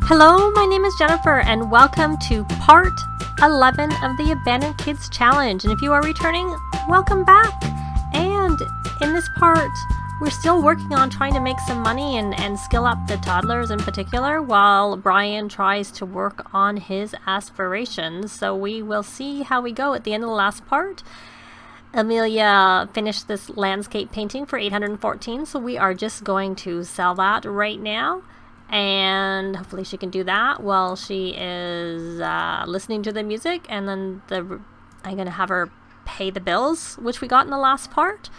Hello, my name is Jennifer, and welcome to part 11 of the Abandoned Kids Challenge. And if you are returning, welcome back. And in this part, we're still working on trying to make some money and skill up the toddlers in particular, while Brian tries to work on his aspirations. So we will see how we go at the end of the last part. Amelia finished this landscape painting for $814, so we are just going to sell that right now. And hopefully she can do that while she is listening to the music, and then I'm going to have her pay the bills, which we got in the last part.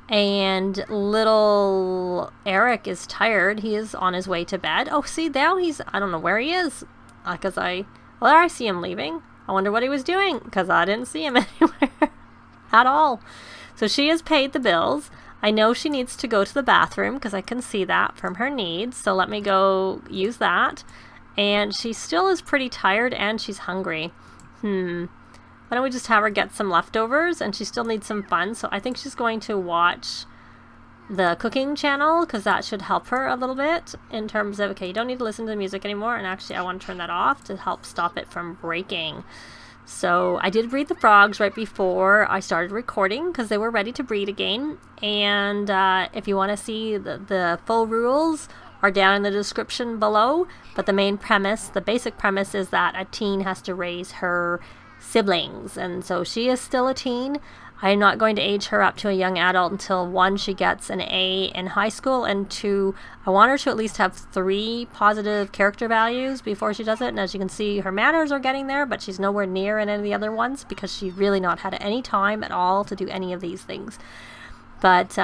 And little Eric is tired. He is on his way to bed. Oh, see, now I don't know where he is, because there I see him leaving. I wonder what he was doing, because I didn't see him anywhere at all. So she has paid the bills. I know she needs to go to the bathroom because I can see that from her needs. So let me go use that. And she still is pretty tired and she's hungry. Why don't we just have her get some leftovers, and she still needs some fun. So I think she's going to watch the cooking channel because that should help her a little bit in terms of, okay, you don't need to listen to the music anymore. And actually I want to turn that off to help stop it from breaking. So I did breed the frogs right before I started recording because they were ready to breed again. And if you want to see the full rules are down in the description below. But the main premise, the basic premise, is that a teen has to raise her siblings. And so she is still a teen. I'm not going to age her up to a young adult until 1, she gets an A in high school, and 2, I want her to at least have 3 positive character values before she does it. And as you can see, her manners are getting there, but she's nowhere near in any of the other ones because she's really not had any time at all to do any of these things. But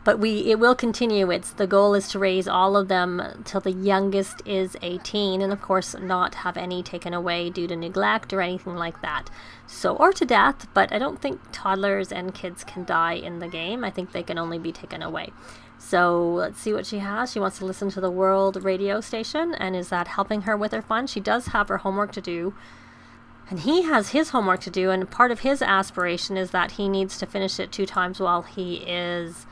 it will continue. The goal is to raise all of them till the youngest is 18, and of course not have any taken away due to neglect or anything like that. So, or to death, but I don't think toddlers and kids can die in the game. I think they can only be taken away. So let's see what she has. She wants to listen to the world radio station, and is that helping her with her fun? She does have her homework to do. And he has his homework to do, and part of his aspiration is that he needs to finish it 2 times while he is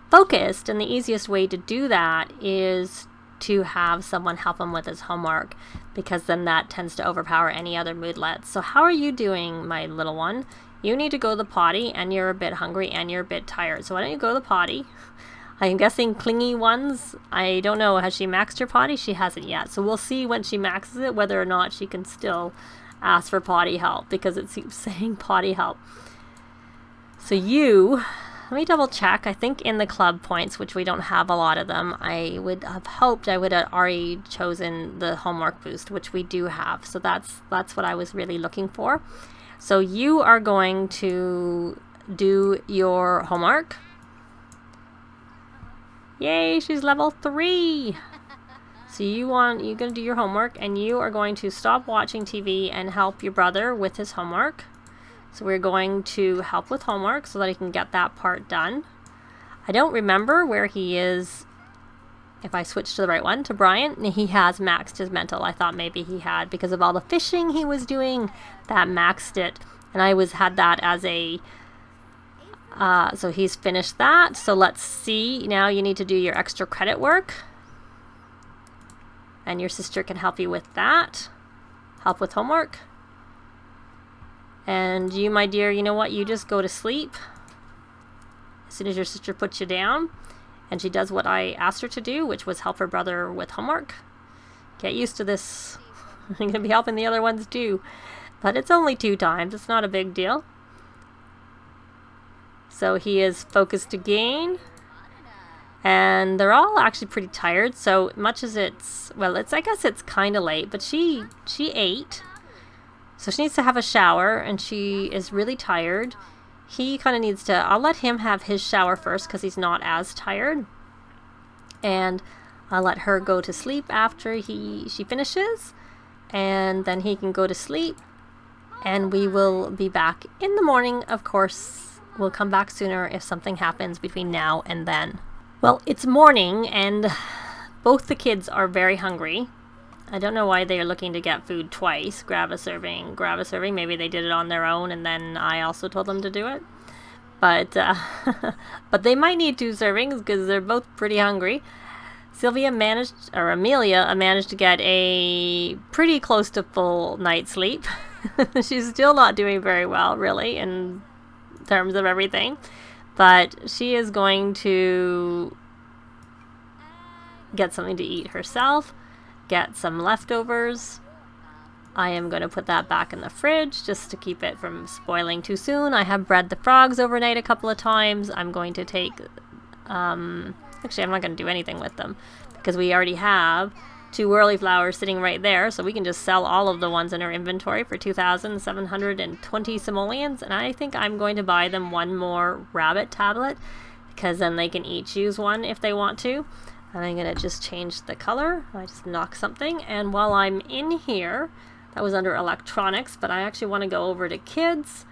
focused. And the easiest way to do that is to have someone help him with his homework, because then that tends to overpower any other moodlets. So how are you doing, my little one? You need to go to the potty, and you're a bit hungry and you're a bit tired. So why don't you go to the potty? I'm guessing clingy ones. I don't know. Has she maxed her potty? She hasn't yet. So we'll see when she maxes it whether or not she can still ask for potty help, because it keeps saying potty help. So let me double check. I think in the club points, which we don't have a lot of them, I would have hoped I would have already chosen the homework boost, which we do have. So that's what I was really looking for. So you are going to do your homework. Yay, she's level 3. So you're going to do your homework, and you are going to stop watching TV and help your brother with his homework. So we're going to help with homework so that he can get that part done. I don't remember where he is. If I switch to the right one, to Brian, he has maxed his mental. I thought maybe he had, because of all the fishing he was doing, that maxed it. And I had that as a... so he's finished that. So let's see. Now you need to do your extra credit work. And your sister can help you with that. Help with homework. And you, my dear, you know what? You just go to sleep as soon as your sister puts you down. And she does what I asked her to do, which was help her brother with homework. Get used to this. I'm going to be helping the other ones too. But it's only 2 times. It's not a big deal. So he is focused again. And they're all actually pretty tired. So much as I guess it's kind of late. But she ate. So she needs to have a shower, and she is really tired. He kind of needs to... I'll let him have his shower first because he's not as tired. And I'll let her go to sleep after she finishes. And then he can go to sleep. And we will be back in the morning, of course. We'll come back sooner if something happens between now and then. Well, it's morning, and both the kids are very hungry. I don't know why they are looking to get food twice. Grab a serving. Maybe they did it on their own, and then I also told them to do it. but but they might need 2 servings because they're both pretty hungry. Amelia managed to get a pretty close to full night's sleep. She's still not doing very well, really, in terms of everything. But she is going to get something to eat herself, get some leftovers. I am going to put that back in the fridge just to keep it from spoiling too soon. I have bred the frogs overnight a couple of times. I'm going to take... actually, I'm not going to do anything with them because we already have 2 whirly flowers sitting right there, so we can just sell all of the ones in our inventory for 2,720 simoleons, and I think I'm going to buy them 1 more rabbit tablet because then they can each use one if they want to. And I'm going to just change the color. I just knock something, and while I'm in here, that was under electronics, but I actually want to go over to kids,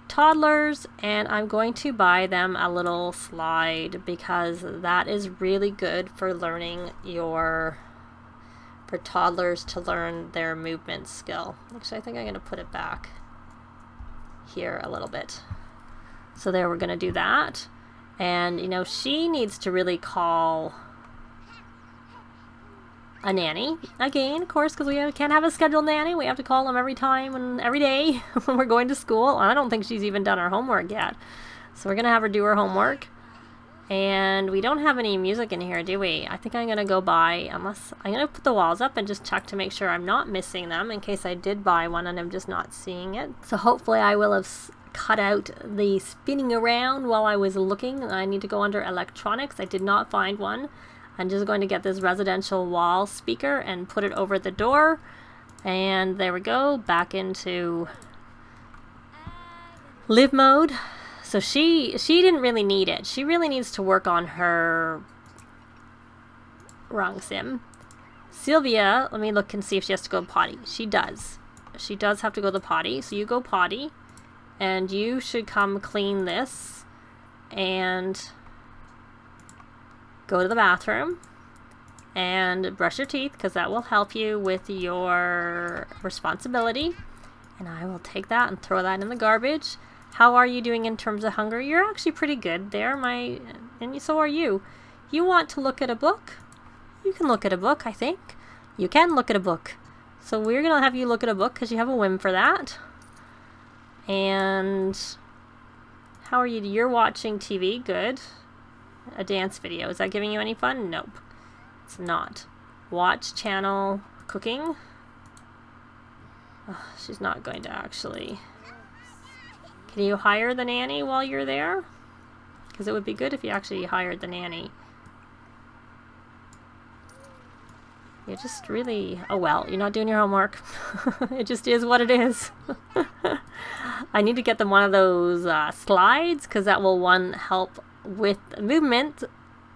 toddlers, and I'm going to buy them a little slide because that is really good for learning for toddlers to learn their movement skill. Actually, I think I'm going to put it back here a little bit. So there, we're going to do that. And, you know, she needs to really call a nanny again, of course, because we can't have a scheduled nanny. We have to call them every time and every day when we're going to school. I don't think she's even done her homework yet, so we're gonna have her do her homework. And we don't have any music in here, do we? I think I'm gonna go buy, unless I'm gonna put the walls up and just check to make sure I'm not missing them in case I did buy one and I'm just not seeing it. So hopefully I will have cut out the spinning around while I was looking. I need to go under electronics. I did not find one. I'm just going to get this residential wall speaker and put it over the door. And there we go, back into live mode. So she didn't really need it. She really needs to work on her... Wrong sim. Sylvia, let me look and see if she has to go potty. She does. She does have to go to the potty. So you go potty. And you should come clean this. And... go to the bathroom and brush your teeth because that will help you with your responsibility. And I will take that and throw that in the garbage. How are you doing in terms of hunger? You're actually pretty good there, and so are you. You want to look at a book? You can look at a book, I think. You can look at a book. So we're going to have you look at a book because you have a whim for that. And how are you? You're watching TV. Good. A dance video. Is that giving you any fun? Nope. It's not. Watch channel cooking. Oh, she's not going to actually... Can you hire the nanny while you're there? Because it would be good if you actually hired the nanny. You just really... Oh well, you're not doing your homework. It just is what it is. I need to get them one of those slides because that will, help with movement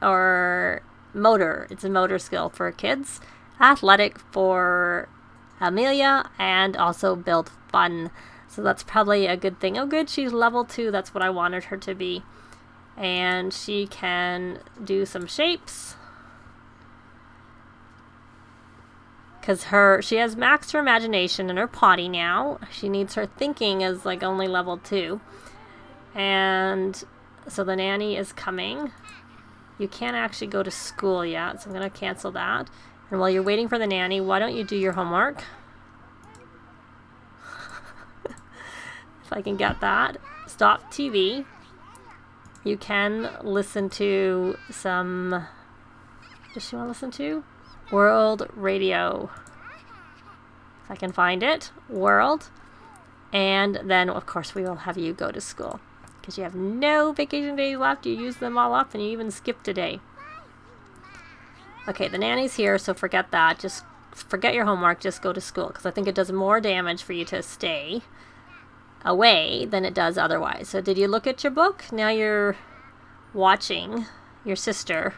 or motor. It's a motor skill for kids, athletic for Amelia, and also build fun. So that's probably a good thing. Oh good, she's level 2. That's what I wanted her to be. And she can do some shapes. Because she has maxed her imagination in her potty now. She needs her thinking as like only level 2. And so the nanny is coming. You can't actually go to school yet, so I'm going to cancel that. And while you're waiting for the nanny, why don't you do your homework? If I can get that. Stop TV. You can listen to some... Does she want to listen to? World Radio. If I can find it. World. And then, of course, we will have you go to school. Because you have no vacation days left. You use them all up and you even skipped a day. Okay, the nanny's here, so forget that. Just forget your homework. Just go to school. Because I think it does more damage for you to stay away than it does otherwise. So did you look at your book? Now you're watching your sister,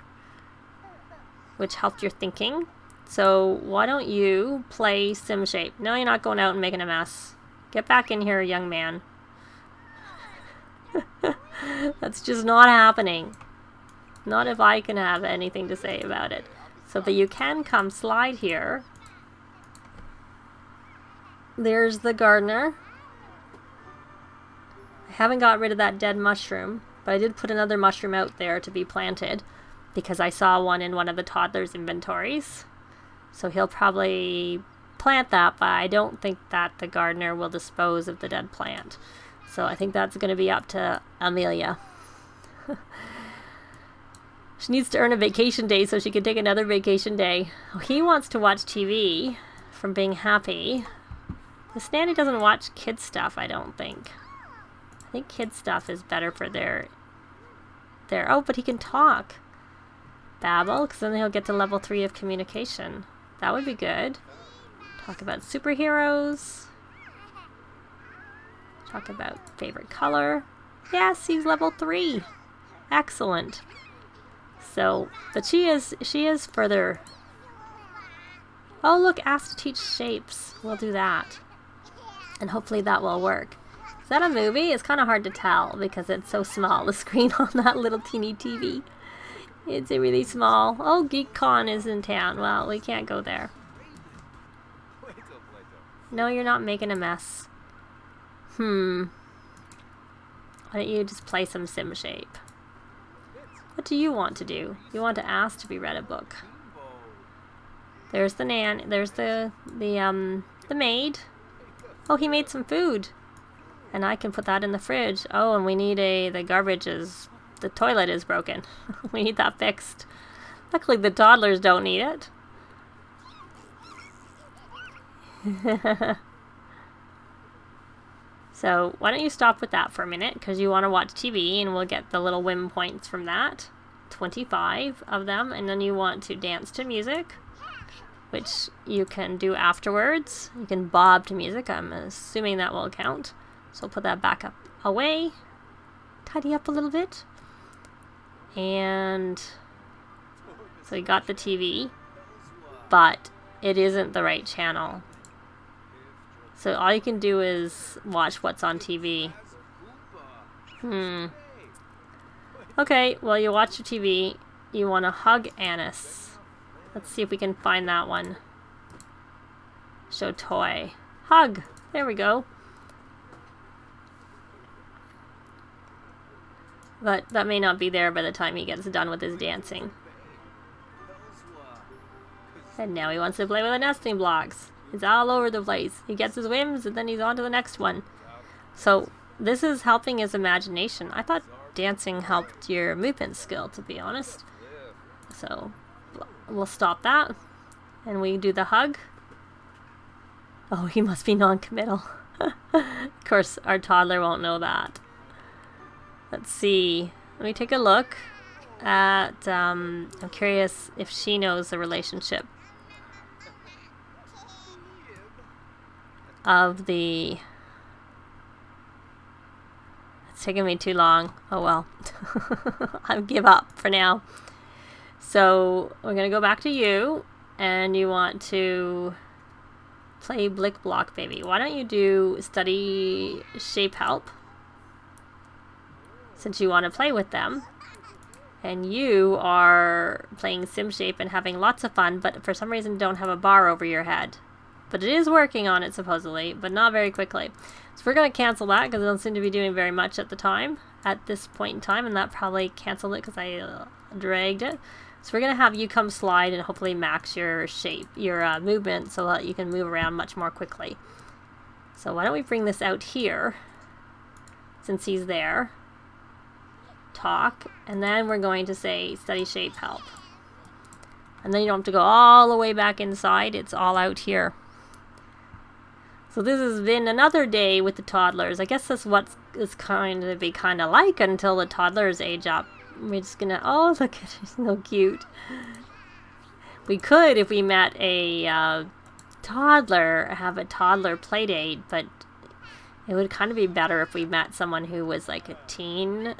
which helped your thinking. So why don't you play SimShape? No, you're not going out and making a mess. Get back in here, young man. That's just not happening. Not if I can have anything to say about it. So, but you can come slide here. There's the gardener. I haven't got rid of that dead mushroom, but I did put another mushroom out there to be planted because I saw one in one of the toddler's inventories. So he'll probably plant that, but I don't think that the gardener will dispose of the dead plant. So I think that's going to be up to Amelia. She needs to earn a vacation day so she can take another vacation day. Oh, he wants to watch TV from being happy. This nanny doesn't watch kids stuff, I don't think. I think kids stuff is better for their... Oh, but he can talk. Babble, because then he'll get to level 3 of communication. That would be good. Talk about superheroes. Talk about favorite color. Yes, he's level 3. Excellent. So, but she is further... Oh, look, ask to teach shapes. We'll do that. And hopefully that will work. Is that a movie? It's kind of hard to tell because it's so small, the screen on that little teeny TV. It's really small. Oh, GeekCon is in town. Well, we can't go there. No, you're not making a mess. Why don't you just play some sim shape? What do you want to do? You want to ask to be read a book. There's the there's the maid. Oh, he made some food. And I can put that in the fridge. Oh, and we need the toilet is broken. We need that fixed. Luckily the toddlers don't need it. So why don't you stop with that for a minute, because you want to watch TV and we'll get the little win points from that. 25 of them. And then you want to dance to music, which you can do afterwards. You can bob to music. I'm assuming that will count. So put that back up away. Tidy up a little bit. And so we got the TV, but it isn't the right channel. So all you can do is watch what's on TV. Okay, well, you watch your TV. You want to hug Annis. Let's see if we can find that one. Show toy. Hug. There we go. But that may not be there by the time he gets done with his dancing. And now he wants to play with the nesting blocks. He's all over the place. He gets his whims and then he's on to the next one. So this is helping his imagination. I thought dancing helped your movement skill, to be honest. So we'll stop that. And we do the hug. Oh, he must be non-committal. Of course, our toddler won't know that. Let's see. Let me take a look at... I'm curious if she knows the relationship of the... It's taking me too long. Oh well. I'll give up for now. So we're going to go back to you, and you want to play Blick Block Baby. Why don't you do study shape help, since you want to play with them. And you are playing sim shape and having lots of fun, but for some reason don't have a bar over your head. But it is working on it supposedly, but not very quickly. So we're going to cancel that because it don't seem to be doing very much at this point in time, and that probably canceled it because I dragged it. So we're going to have you come slide and hopefully max your shape, your movement, so that you can move around much more quickly. So why don't we bring this out here, since he's there. Talk, and then we're going to say study shape help. And then you don't have to go all the way back inside, it's all out here. So this has been another day with the toddlers. I guess that's what it's kind of be kind of like until the toddlers age up. We're just gonna, oh look at it, he's so cute. We could, if we met a toddler, have a toddler play date, but it would kind of be better if we met someone who was like a teen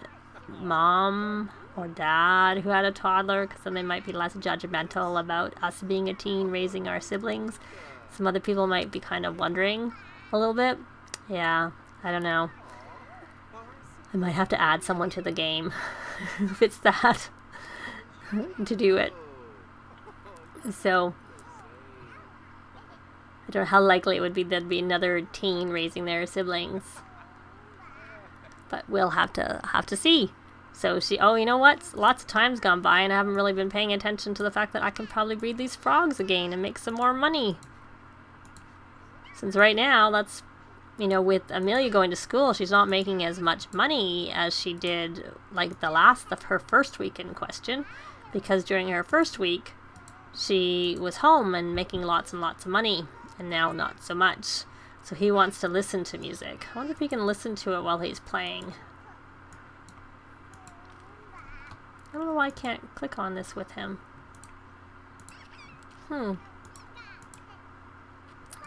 mom or dad who had a toddler, because then they might be less judgmental about us being a teen raising our siblings. Some other people might be kind of wondering a little bit. Yeah, I don't know. I might have to add someone to the game who fits that to do it. So I don't know how likely it would be there'd be another teen raising their siblings. but we'll have to see. So oh, you know what? Lots of time's gone by and I haven't really been paying attention to the fact that I can probably breed these frogs again and make some more money. Since right now, that's, you know, with Amelia going to school, she's not making as much money as she did like her first week in question, because during her first week, she was home and making lots and lots of money, and now not so much. So he wants to listen to music. I wonder if he can listen to it while he's playing. I don't know why I can't click on this with him.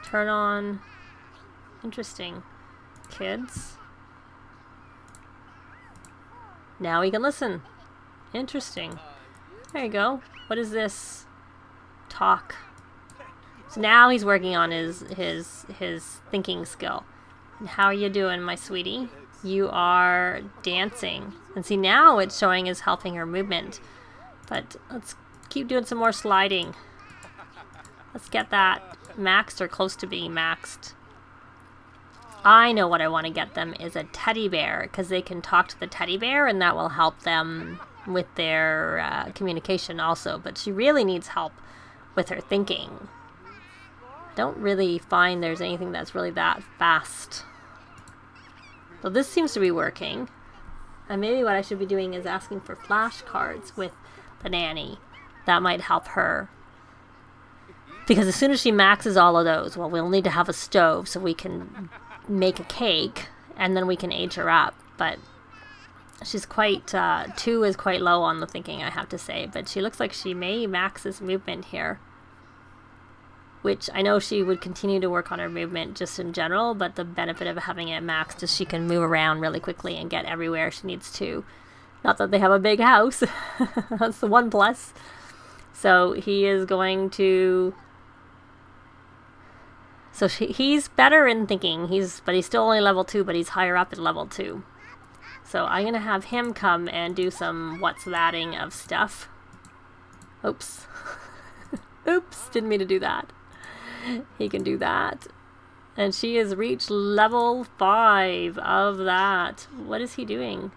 Turn on. Interesting. Kids. Now he can listen. Interesting. There you go. What is this? Talk. So now he's working on his thinking skill. And how are you doing, my sweetie? You are dancing. And see, now it's showing is helping her movement. But let's keep doing some more sliding. Let's get that maxed or close to being maxed. I know what I want to get them is a teddy bear, because they can talk to the teddy bear and that will help them with their communication also. But she really needs help with her thinking. I don't really find there's anything that's really that fast. So this seems to be working. And maybe what I should be doing is asking for flashcards with the nanny. That might help her. Because as soon as she maxes all of those, well, we'll need to have a stove so we can make a cake, and then we can age her up. But she's quite, 2 is quite low on the thinking, I have to say. But she looks like she may max this movement here. Which I know she would continue to work on her movement just in general, but the benefit of having it maxed is she can move around really quickly and get everywhere she needs to. Not that they have a big house. That's the one plus. So he is going to... So he's better in thinking, but he's still only level 2, but he's higher up at level 2. So I'm going to have him come and do some what's thatting of stuff. Oops. Oops, didn't mean to do that. He can do that. And she has reached level 5 of that. What is he doing?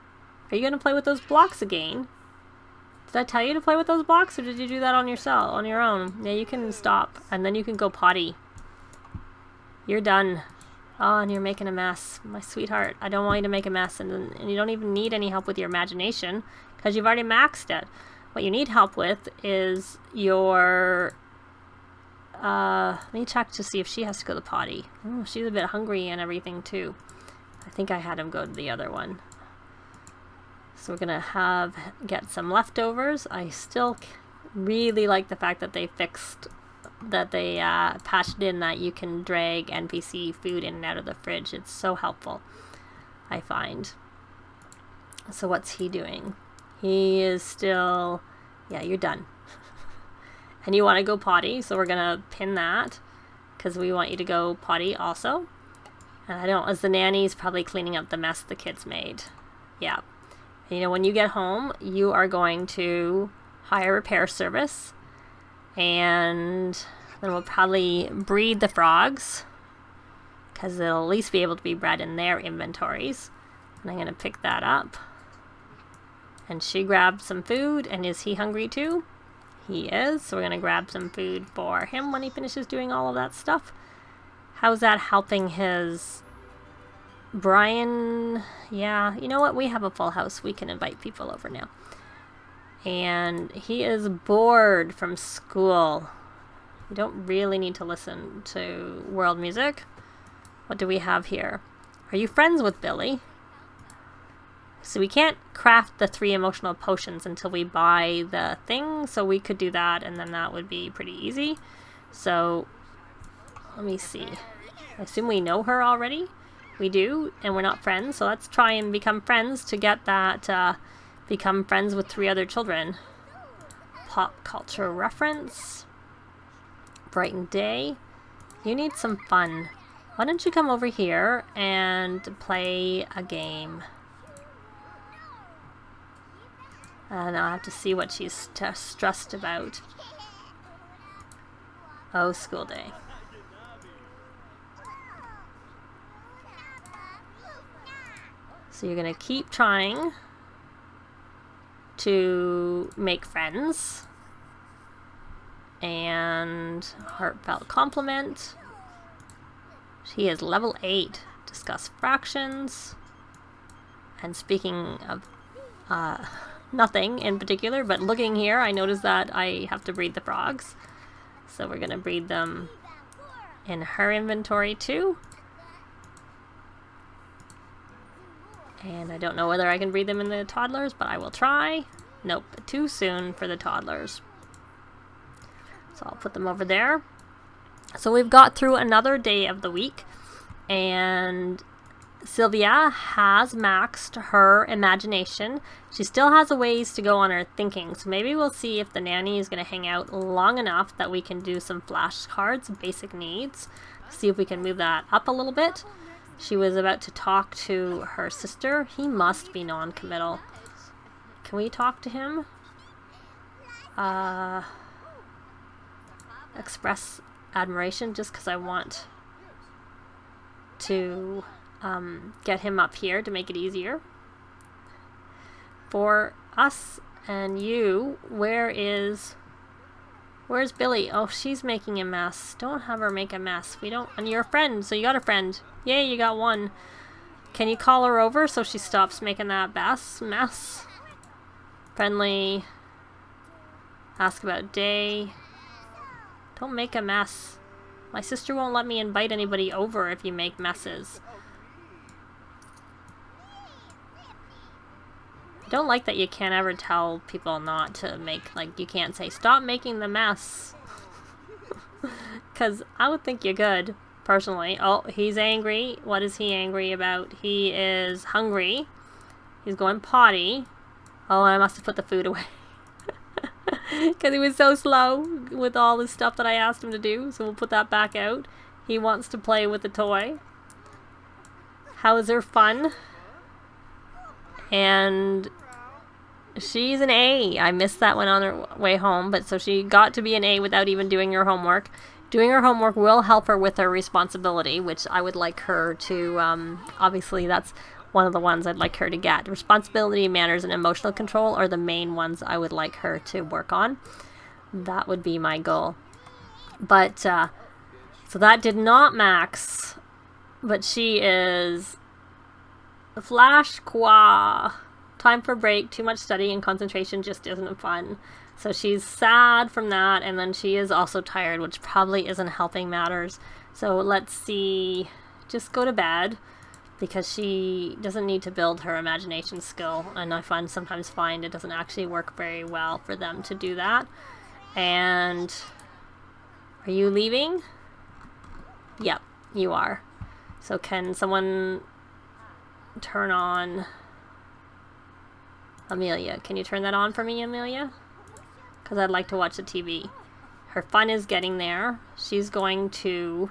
Are you going to play with those blocks again? Did I tell you to play with those blocks, or did you do that on your own? Yeah, you can stop, and then you can go potty. You're done. Oh, and you're making a mess. My sweetheart, I don't want you to make a mess. And you don't even need any help with your imagination, because you've already maxed it. What you need help with is your... let me check to see if she has to go to the potty. Oh, she's a bit hungry and everything, too. I think I had him go to the other one. So we're going to get some leftovers. I still really like the fact that they patched in that you can drag NPC food in and out of the fridge. It's so helpful, I find. So what's he doing? He is still... Yeah, you're done. And you want to go potty, so we're going to pin that, because we want you to go potty also. And as the nanny's probably cleaning up the mess the kids made. Yeah. And, you know, when you get home, you are going to hire a repair service. And then we'll probably breed the frogs, because they'll at least be able to be bred in their inventories. And I'm going to pick that up. And she grabbed some food, and is he hungry too? He is, so we're going to grab some food for him when he finishes doing all of that stuff. How's that helping his... Brian? Yeah, you know what? We have a full house. We can invite people over now. And he is bored from school. You don't really need to listen to world music. What do we have here? Are you friends with Billy? So we can't craft the 3 emotional potions until we buy the thing. So we could do that, and then that would be pretty easy. So let me see. I assume we know her already. We do, and we're not friends. So let's try and become friends to get that... become friends with 3 other children. Pop culture reference. Brighten day. You need some fun. Why don't you come over here and play a game? And I'll have to see what she's stressed about. Oh, school day. So you're going to keep trying to make friends. And heartfelt compliment. She is level 8. Discuss fractions. And speaking of nothing in particular, but looking here, I noticed that I have to breed the frogs. So we're going to breed them in her inventory too. And I don't know whether I can breed them in the toddlers, but I will try. Nope, too soon for the toddlers. So I'll put them over there. So we've got through another day of the week, and Sylvia has maxed her imagination. She still has a ways to go on her thinking, so maybe we'll see if the nanny is going to hang out long enough that we can do some flashcards, basic needs. See if we can move that up a little bit. She was about to talk to her sister. He must be non-committal. Can we talk to him? Express admiration, just because I want to get him up here to make it easier for us and you. Where's Billy? Oh, she's making a mess. Don't have her make a mess. We don't. And you're a friend, so you got a friend. Yay, you got one. Can you call her over so she stops making that mess? Friendly. Ask about day. Don't make a mess. My sister won't let me invite anybody over if you make messes. I don't like that you can't ever tell people not to make, like, you can't say, stop making the mess. Because I would think you could, personally. Oh, he's angry. What is he angry about? He is hungry. He's going potty. Oh, I must have put the food away. Because he was so slow with all the stuff that I asked him to do. So we'll put that back out. He wants to play with the toy. How is her fun? And she's an A. I missed that one on her way home. But so she got to be an A without even doing her homework. Doing her homework will help her with her responsibility, which I would like her to, obviously that's one of the ones I'd like her to get. Responsibility, manners, and emotional control are the main ones I would like her to work on. That would be my goal. But, so that did not max, but she is flash qua. Time for break, too much study and concentration just isn't fun. So she's sad from that, and then she is also tired, which probably isn't helping matters. So let's see, just go to bed, because she doesn't need to build her imagination skill, and I sometimes find it doesn't actually work very well for them to do that. And are you leaving? Yep, you are. So can someone turn on Amelia? Can you turn that on for me, Amelia? Because I'd like to watch the TV. Her fun is getting there. She's going to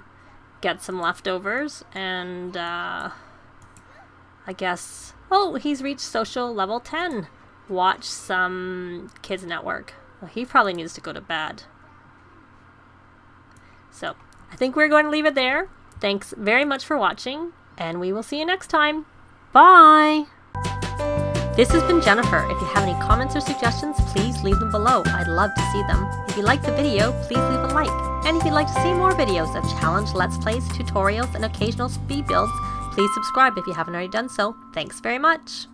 get some leftovers, and I guess, oh, he's reached social level 10. Watch some Kids Network. Well, he probably needs to go to bed. So I think we're going to leave it there. Thanks very much for watching, and we will see you next time. Bye! This has been Jennifer. If you have any comments or suggestions, please leave them below. I'd love to see them. If you liked the video, please leave a like. And if you'd like to see more videos of challenge, let's plays, tutorials, and occasional speed builds, please subscribe if you haven't already done so. Thanks very much.